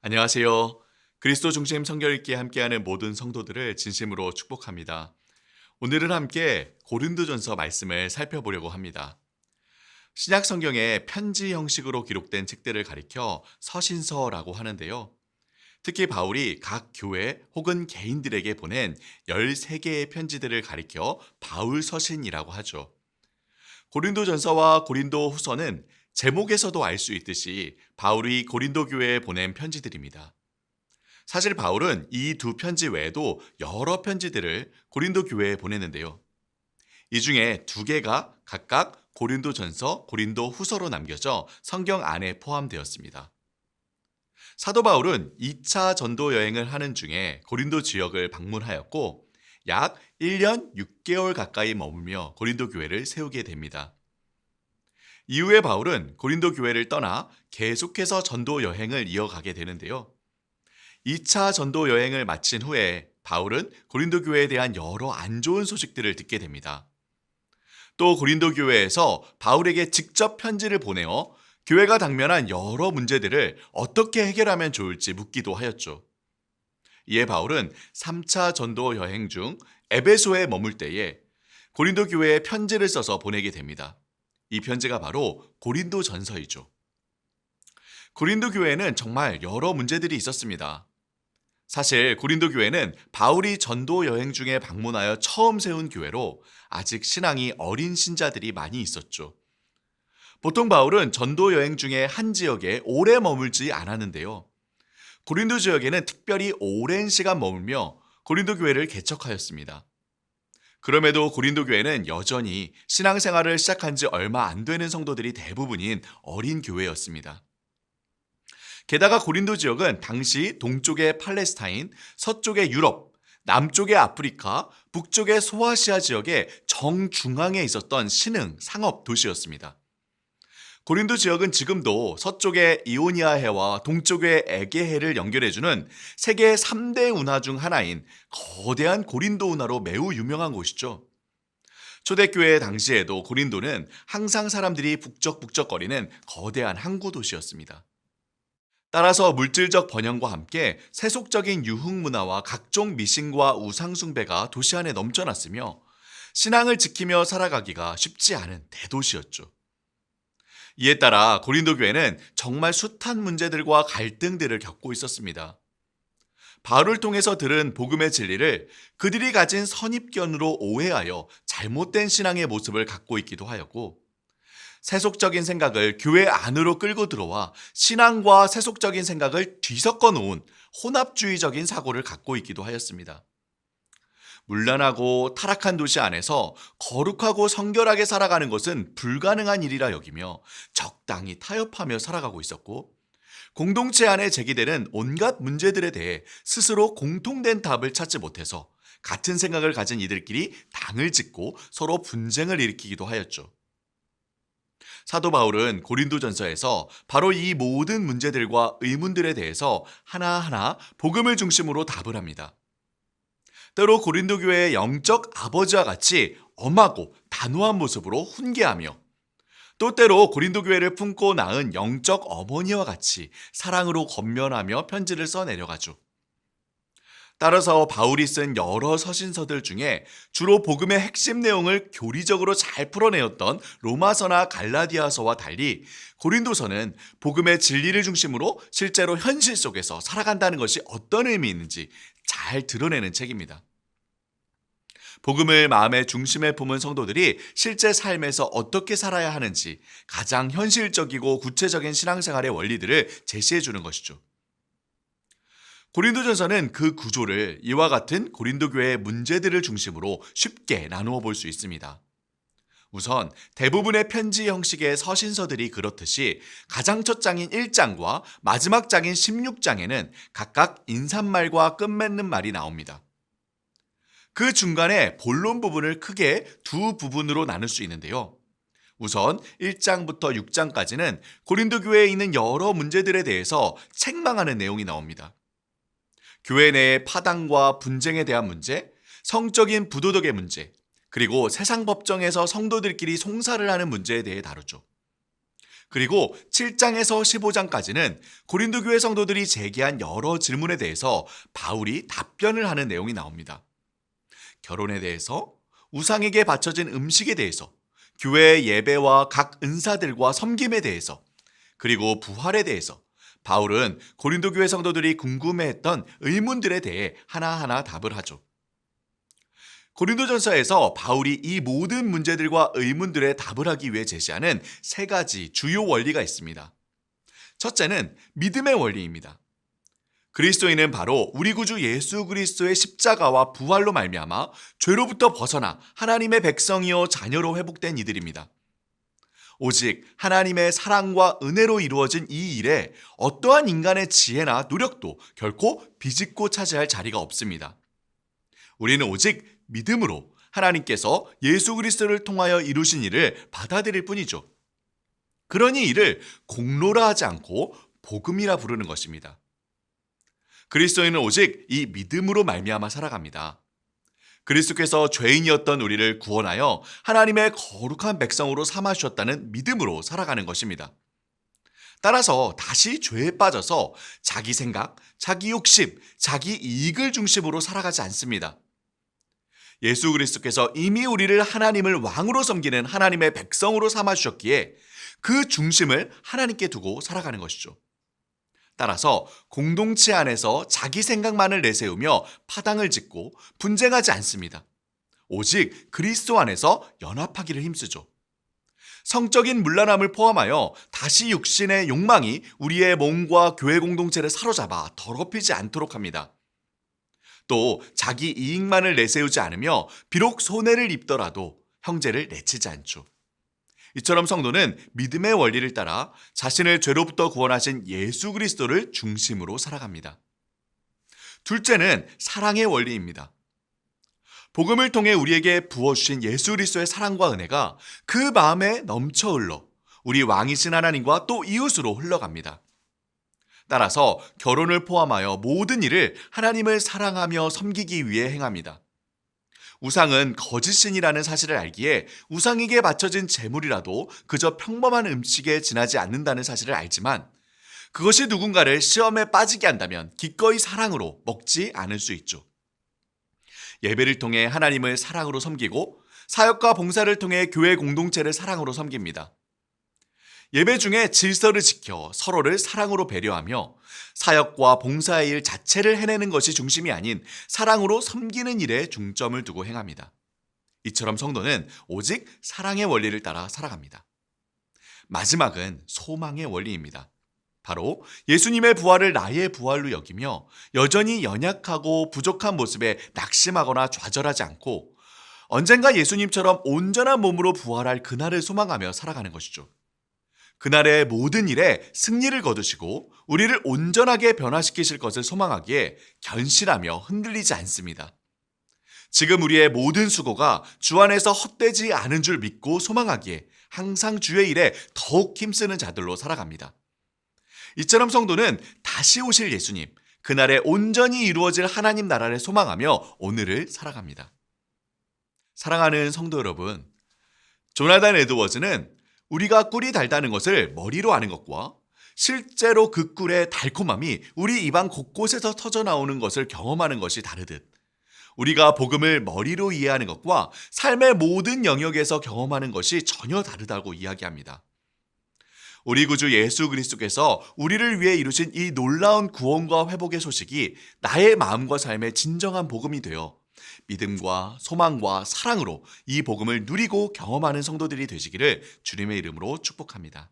안녕하세요. 그리스도 중심 성경 읽기 함께하는 모든 성도들을 진심으로 축복합니다. 오늘은 함께 고린도전서 말씀을 살펴보려고 합니다. 신약 성경의 편지 형식으로 기록된 책들을 가리켜 서신서라고 하는데요. 특히 바울이 각 교회 혹은 개인들에게 보낸 13개의 편지들을 가리켜 바울 서신이라고 하죠. 고린도전서와 고린도후서는 제목에서도 알 수 있듯이 바울이 고린도 교회에 보낸 편지들입니다. 사실 바울은 이 두 편지 외에도 여러 편지들을 고린도 교회에 보냈는데요. 이 중에 두 개가 각각 고린도전서, 고린도후서로 남겨져 성경 안에 포함되었습니다. 사도 바울은 2차 전도 여행을 하는 중에 고린도 지역을 방문하였고 약 1년 6개월 가까이 머물며 고린도 교회를 세우게 됩니다. 이후에 바울은 고린도 교회를 떠나 계속해서 전도 여행을 이어가게 되는데요. 2차 전도 여행을 마친 후에 바울은 고린도 교회에 대한 여러 안 좋은 소식들을 듣게 됩니다. 또 고린도 교회에서 바울에게 직접 편지를 보내어 교회가 당면한 여러 문제들을 어떻게 해결하면 좋을지 묻기도 하였죠. 이에 바울은 3차 전도 여행 중 에베소에 머물 때에 고린도 교회에 편지를 써서 보내게 됩니다. 이 편지가 바로 고린도전서이죠. 고린도 교회에는 정말 여러 문제들이 있었습니다. 사실 고린도 교회는 바울이 전도 여행 중에 방문하여 처음 세운 교회로 아직 신앙이 어린 신자들이 많이 있었죠. 보통 바울은 전도 여행 중에 한 지역에 오래 머물지 않았는데요. 고린도 지역에는 특별히 오랜 시간 머물며 고린도 교회를 개척하였습니다. 그럼에도 고린도 교회는 여전히 신앙생활을 시작한 지 얼마 안 되는 성도들이 대부분인 어린 교회였습니다. 게다가 고린도 지역은 당시 동쪽의 팔레스타인, 서쪽의 유럽, 남쪽의 아프리카, 북쪽의 소아시아 지역의 정중앙에 있었던 신흥 상업 도시였습니다. 고린도 지역은 지금도 서쪽의 이오니아해와 동쪽의 에게해를 연결해주는 세계 3대 운하 중 하나인 거대한 고린도 운하로 매우 유명한 곳이죠. 초대교회 당시에도 고린도는 항상 사람들이 북적북적거리는 거대한 항구 도시였습니다. 따라서 물질적 번영과 함께 세속적인 유흥 문화와 각종 미신과 우상 숭배가 도시 안에 넘쳐났으며 신앙을 지키며 살아가기가 쉽지 않은 대도시였죠. 이에 따라 고린도 교회는 정말 숱한 문제들과 갈등들을 겪고 있었습니다. 바울을 통해서 들은 복음의 진리를 그들이 가진 선입견으로 오해하여 잘못된 신앙의 모습을 갖고 있기도 하였고, 세속적인 생각을 교회 안으로 끌고 들어와 신앙과 세속적인 생각을 뒤섞어 놓은 혼합주의적인 사고를 갖고 있기도 하였습니다. 문란하고 타락한 도시 안에서 거룩하고 성결하게 살아가는 것은 불가능한 일이라 여기며 적당히 타협하며 살아가고 있었고, 공동체 안에 제기되는 온갖 문제들에 대해 스스로 공통된 답을 찾지 못해서 같은 생각을 가진 이들끼리 당을 짓고 서로 분쟁을 일으키기도 하였죠. 사도 바울은 고린도전서에서 바로 이 모든 문제들과 의문들에 대해서 하나하나 복음을 중심으로 답을 합니다. 때로 고린도 교회의 영적 아버지와 같이 엄하고 단호한 모습으로 훈계하며, 또 때로 고린도 교회를 품고 낳은 영적 어머니와 같이 사랑으로 권면하며 편지를 써내려가죠. 따라서 바울이 쓴 여러 서신서들 중에 주로 복음의 핵심 내용을 교리적으로 잘 풀어내었던 로마서나 갈라디아서와 달리 고린도서는 복음의 진리를 중심으로 실제로 현실 속에서 살아간다는 것이 어떤 의미 있는지 잘 드러내는 책입니다. 복음을 마음의 중심에 품은 성도들이 실제 삶에서 어떻게 살아야 하는지 가장 현실적이고 구체적인 신앙생활의 원리들을 제시해 주는 것이죠. 고린도전서는 그 구조를 이와 같은 고린도 교회의 문제들을 중심으로 쉽게 나누어 볼 수 있습니다. 우선 대부분의 편지 형식의 서신서들이 그렇듯이 가장 첫 장인 1장과 마지막 장인 16장에는 각각 인사말과 끝맺는 말이 나옵니다. 그 중간에 본론 부분을 크게 두 부분으로 나눌 수 있는데요. 우선 1장부터 6장까지는 고린도 교회에 있는 여러 문제들에 대해서 책망하는 내용이 나옵니다. 교회 내의 파당과 분쟁에 대한 문제, 성적인 부도덕의 문제, 그리고 세상 법정에서 성도들끼리 송사를 하는 문제에 대해 다루죠. 그리고 7장에서 15장까지는 고린도 교회 성도들이 제기한 여러 질문에 대해서 바울이 답변을 하는 내용이 나옵니다. 결혼에 대해서, 우상에게 바쳐진 음식에 대해서, 교회의 예배와 각 은사들과 섬김에 대해서, 그리고 부활에 대해서 바울은 고린도 교회 성도들이 궁금해했던 의문들에 대해 하나하나 답을 하죠. 고린도전서에서 바울이 이 모든 문제들과 의문들에 답을 하기 위해 제시하는 세 가지 주요 원리가 있습니다. 첫째는 믿음의 원리입니다. 그리스도인은 바로 우리 구주 예수 그리스도의 십자가와 부활로 말미암아 죄로부터 벗어나 하나님의 백성이요 자녀로 회복된 이들입니다. 오직 하나님의 사랑과 은혜로 이루어진 이 일에 어떠한 인간의 지혜나 노력도 결코 비집고 차지할 자리가 없습니다. 우리는 오직 믿음으로 하나님께서 예수 그리스도를 통하여 이루신 일을 받아들일 뿐이죠. 그러니 이를 공로라 하지 않고 복음이라 부르는 것입니다. 그리스도인은 오직 이 믿음으로 말미암아 살아갑니다. 그리스도께서 죄인이었던 우리를 구원하여 하나님의 거룩한 백성으로 삼아 주셨다는 믿음으로 살아가는 것입니다. 따라서 다시 죄에 빠져서 자기 생각, 자기 욕심, 자기 이익을 중심으로 살아가지 않습니다. 예수 그리스도께서 이미 우리를 하나님을 왕으로 섬기는 하나님의 백성으로 삼아 주셨기에 그 중심을 하나님께 두고 살아가는 것이죠. 따라서 공동체 안에서 자기 생각만을 내세우며 파당을 짓고 분쟁하지 않습니다. 오직 그리스도 안에서 연합하기를 힘쓰죠. 성적인 문란함을 포함하여 다시 육신의 욕망이 우리의 몸과 교회 공동체를 사로잡아 더럽히지 않도록 합니다. 또 자기 이익만을 내세우지 않으며 비록 손해를 입더라도 형제를 내치지 않죠. 이처럼 성도는 믿음의 원리를 따라 자신을 죄로부터 구원하신 예수 그리스도를 중심으로 살아갑니다. 둘째는 사랑의 원리입니다. 복음을 통해 우리에게 부어주신 예수 그리스도의 사랑과 은혜가 그 마음에 넘쳐 흘러 우리 왕이신 하나님과 또 이웃으로 흘러갑니다. 따라서 결혼을 포함하여 모든 일을 하나님을 사랑하며 섬기기 위해 행합니다. 우상은 거짓신이라는 사실을 알기에 우상에게 바쳐진 제물이라도 그저 평범한 음식에 지나지 않는다는 사실을 알지만 그것이 누군가를 시험에 빠지게 한다면 기꺼이 사랑으로 먹지 않을 수 있죠. 예배를 통해 하나님을 사랑으로 섬기고 사역과 봉사를 통해 교회 공동체를 사랑으로 섬깁니다. 예배 중에 질서를 지켜 서로를 사랑으로 배려하며 사역과 봉사의 일 자체를 해내는 것이 중심이 아닌 사랑으로 섬기는 일에 중점을 두고 행합니다. 이처럼 성도는 오직 사랑의 원리를 따라 살아갑니다. 마지막은 소망의 원리입니다. 바로 예수님의 부활을 나의 부활로 여기며 여전히 연약하고 부족한 모습에 낙심하거나 좌절하지 않고 언젠가 예수님처럼 온전한 몸으로 부활할 그날을 소망하며 살아가는 것이죠. 그날의 모든 일에 승리를 거두시고 우리를 온전하게 변화시키실 것을 소망하기에 견실하며 흔들리지 않습니다. 지금 우리의 모든 수고가 주 안에서 헛되지 않은 줄 믿고 소망하기에 항상 주의 일에 더욱 힘쓰는 자들로 살아갑니다. 이처럼 성도는 다시 오실 예수님, 그날에 온전히 이루어질 하나님 나라를 소망하며 오늘을 살아갑니다. 사랑하는 성도 여러분, 조나단 에드워즈는 우리가 꿀이 달다는 것을 머리로 아는 것과 실제로 그 꿀의 달콤함이 우리 입안 곳곳에서 터져나오는 것을 경험하는 것이 다르듯 우리가 복음을 머리로 이해하는 것과 삶의 모든 영역에서 경험하는 것이 전혀 다르다고 이야기합니다. 우리 구주 예수 그리스도께서 우리를 위해 이루신 이 놀라운 구원과 회복의 소식이 나의 마음과 삶의 진정한 복음이 되어 믿음과 소망과 사랑으로 이 복음을 누리고 경험하는 성도들이 되시기를 주님의 이름으로 축복합니다.